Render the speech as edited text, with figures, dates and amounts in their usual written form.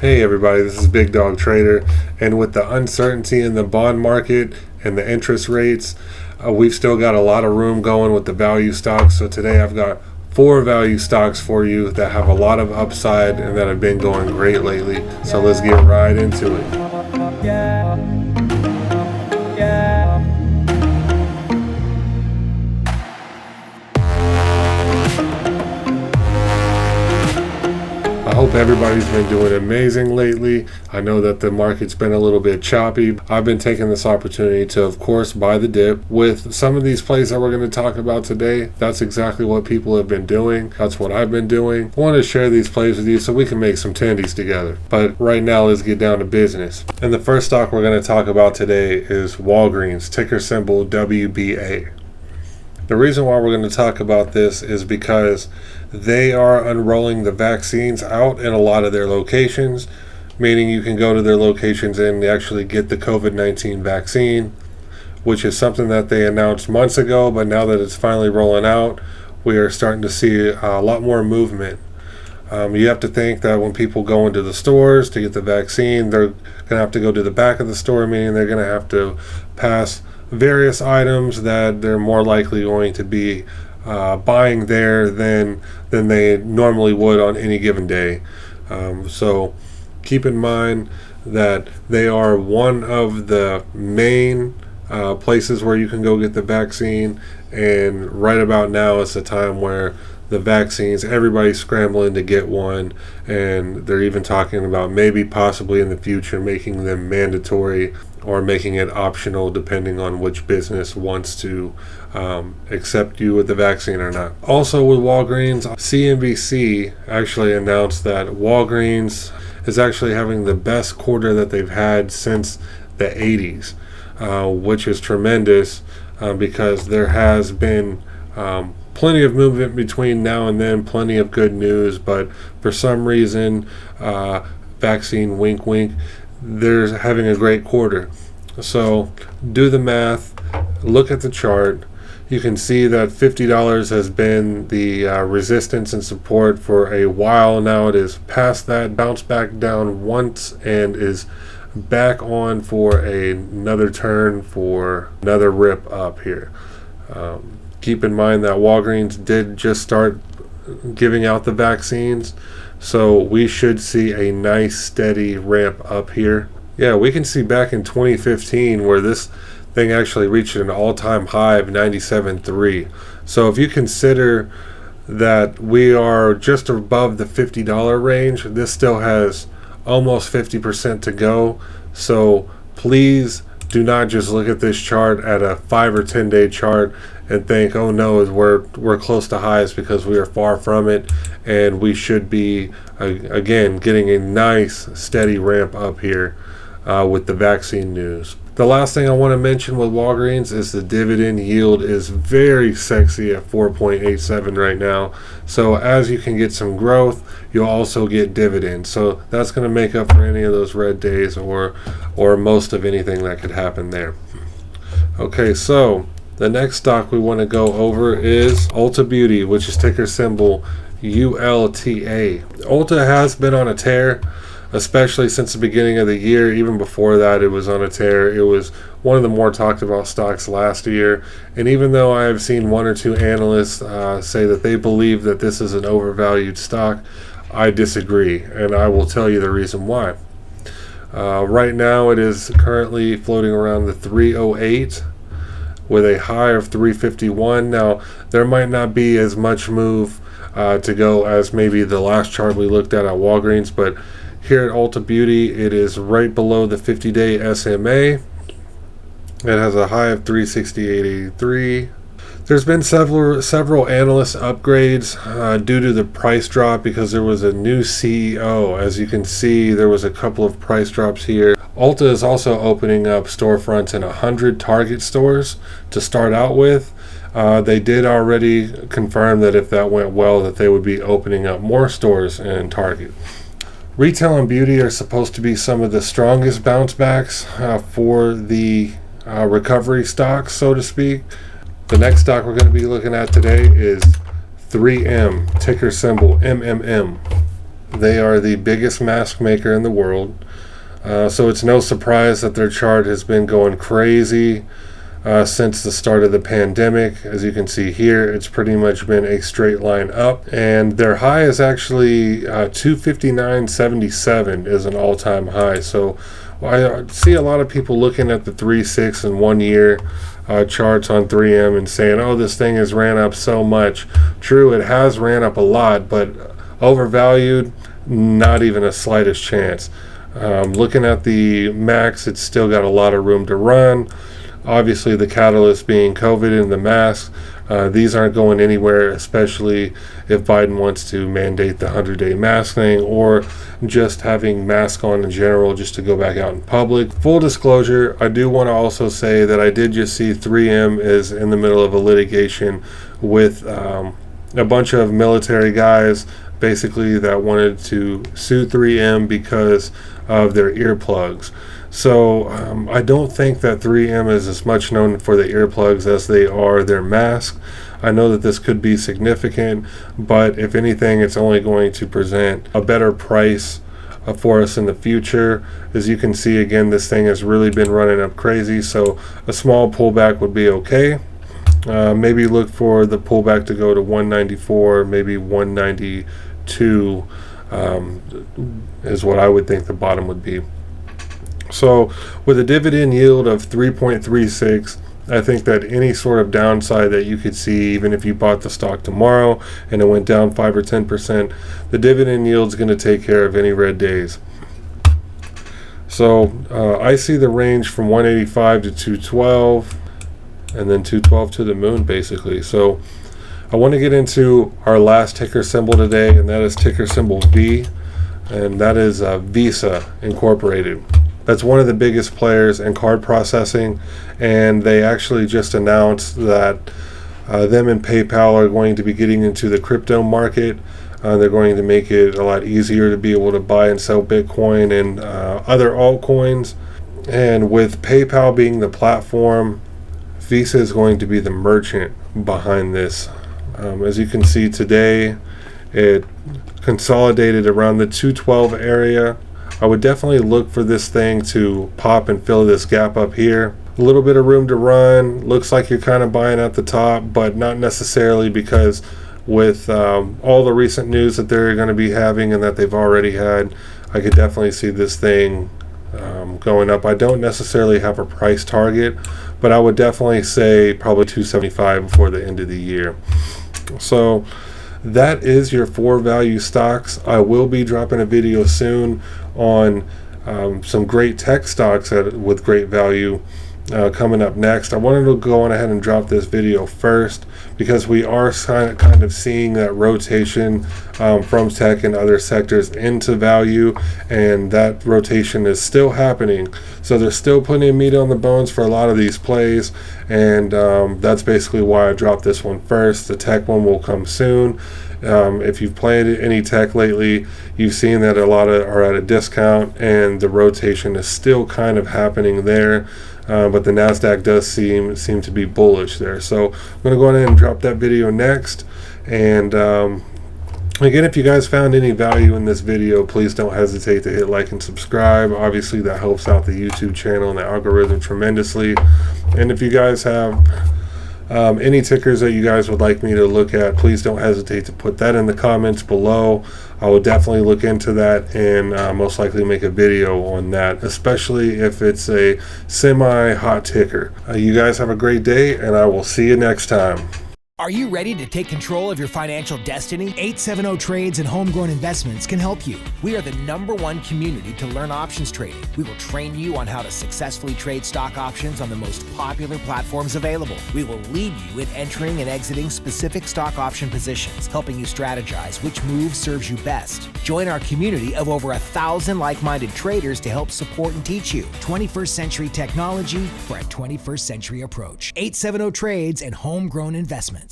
Hey everybody, this is Big Dog Trader, and with the uncertainty in the bond market and the interest rates, we've still got a lot of room going with the value stocks. So today I've got 4 value stocks for you that have a lot of upside and that have been going great lately. So let's get right into it. I hope everybody's been doing amazing lately. I know that the market's been a little bit choppy. I've been taking this opportunity to, of course, buy the dip. With some of these plays that we're going to talk about today, that's exactly what people have been doing. That's what I've been doing. I want to share these plays with you so we can make some tendies together. But right now, let's get down to business. And the first stock we're going to talk about today is Walgreens, ticker symbol WBA. The reason why we're going to talk about this is because they are unrolling the vaccines out in a lot of their locations, meaning you can go to their locations and actually get the COVID-19 vaccine, which is something that they announced months ago, but now that it's finally rolling out, we are starting to see a lot more movement. You have to think that when people go into the stores to get the vaccine, they're going to have to go to the back of the store, meaning they're going to have to pass various items that they're more likely going to be buying there than they normally would on any given day. So keep in mind that they are one of the main places where you can go get the vaccine, and right about now is the time where the vaccines, everybody's scrambling to get one, and they're even talking about maybe possibly in the future making them mandatory or making it optional depending on which business wants to accept you with the vaccine or not. Also with Walgreens, CNBC actually announced that Walgreens is actually having the best quarter that they've had since the 80s, which is tremendous because there has been plenty of movement between now and then, plenty of good news, but for some reason, vaccine wink wink, they're having a great quarter. So do the math, look at the chart. You can see that $50 has been the resistance and support for a while now. It is past that, bounced back down once, and is back on for another turn for another rip up here. Keep in mind that Walgreens did just start giving out the vaccines, so we should see a nice steady ramp up here. Yeah, we can see back in 2015 where this thing actually reached an all-time high of 97.3. So if you consider that we are just above the $50 range, this still has almost 50% to go. So please do not just look at this chart at a 5 or 10 day chart and think, oh no, we're close to highs, because we are far from it, and we should be again getting a nice steady ramp up here with the vaccine news. The last thing I want to mention with Walgreens is the dividend yield is very sexy at 4.87 right now. So as you can get some growth, you'll also get dividends. So that's going to make up for any of those red days or most of anything that could happen there. Okay, so the next stock we want to go over is Ulta Beauty, which is ticker symbol ULTA. Ulta has been on a tear, especially since the beginning of the year. Even before that, it was on a tear. It was one of the more talked about stocks last year. And even though I have seen 1 or 2 analysts say that they believe that this is an overvalued stock, I disagree, and I will tell you the reason why. Right now, it is currently floating around the 308 with a high of 351. Now, there might not be as much move to go as maybe the last chart we looked at Walgreens, but here at Ulta Beauty, it is right below the 50-day SMA. It has a high of 368.83. There's been several analyst upgrades due to the price drop because there was a new CEO. As you can see, there was a couple of price drops here. Ulta is also opening up storefronts in 100 Target stores to start out with. They did already confirm that if that went well, that they would be opening up more stores in Target. Retail and beauty are supposed to be some of the strongest bounce backs for the recovery stocks, so to speak. The next stock we're going to be looking at today is 3M, ticker symbol MMM. They are the biggest mask maker in the world. So it's no surprise that their chart has been going crazy since the start of the pandemic. As you can see here, it's pretty much been a straight line up, and their high is actually 259.77 is an all-time high. So I see a lot of people looking at the 3, 6, and 1 year charts on 3M and saying, oh, this thing has ran up so much. True, it has ran up a lot, but overvalued, not even a slightest chance. Looking at the max, it's still got a lot of room to run. Obviously, the catalyst being COVID and the masks. These aren't going anywhere, especially if Biden wants to mandate the 100-day mask thing, or just having masks on in general just to go back out in public. Full disclosure, I do want to also say that I did just see 3M is in the middle of a litigation with a bunch of military guys, basically, that wanted to sue 3M because of their earplugs. So I don't think that 3M is as much known for the earplugs as they are their mask. I know that this could be significant, but if anything, it's only going to present a better price for us in the future. As you can see, again, this thing has really been running up crazy, so a small pullback would be okay. Maybe look for the pullback to go to 194, maybe 192 is what I would think the bottom would be. So with a dividend yield of 3.36, I think that any sort of downside that you could see, even if you bought the stock tomorrow and it went down 5 or 10%, the dividend yield is going to take care of any red days. So I see the range from 185 to 212, and then 212 to the moon, basically. So I want to get into our last ticker symbol today, and that is ticker symbol V, and that is Visa Incorporated. That's one of the biggest players in card processing, and they actually just announced that them and PayPal are going to be getting into the crypto market. They're going to make it a lot easier to be able to buy and sell Bitcoin and other altcoins. And with PayPal being the platform, Visa is going to be the merchant behind this. As you can see today, it consolidated around the 212 area. I would definitely look for this thing to pop and fill this gap up here. A little bit of room to run. Looks like you're kind of buying at the top, but not necessarily, because with all the recent news that they're going to be having and that they've already had, I could definitely see this thing going up. I don't necessarily have a price target, but I would definitely say probably 275 before the end of the year. So that is your 4 value stocks. I will be dropping a video soon on some great tech stocks with great value coming up next. I wanted to go on ahead and drop this video first because we are kind of seeing that rotation from tech and other sectors into value, and that rotation is still happening. So there's still plenty of meat on the bones for a lot of these plays, and that's basically why I dropped this one first. The tech one will come soon. If you've played any tech lately, you've seen that a lot of are at a discount, and the rotation is still kind of happening there. But the NASDAQ does seem to be bullish there. So I'm going to go ahead and drop that video next. And again, if you guys found any value in this video, please don't hesitate to hit like and subscribe. Obviously, that helps out the YouTube channel and the algorithm tremendously. And if you guys have any tickers that you guys would like me to look at, please don't hesitate to put that in the comments below. I will definitely look into that and most likely make a video on that, especially if it's a semi-hot ticker. You guys have a great day, and I will see you next time. Are you ready to take control of your financial destiny? 870 Trades and Homegrown Investments can help you. We are the #1 community to learn options trading. We will train you on how to successfully trade stock options on the most popular platforms available. We will lead you in entering and exiting specific stock option positions, helping you strategize which move serves you best. Join our community of over 1,000 like-minded traders to help support and teach you 21st century technology for a 21st century approach. 870 Trades and Homegrown Investments.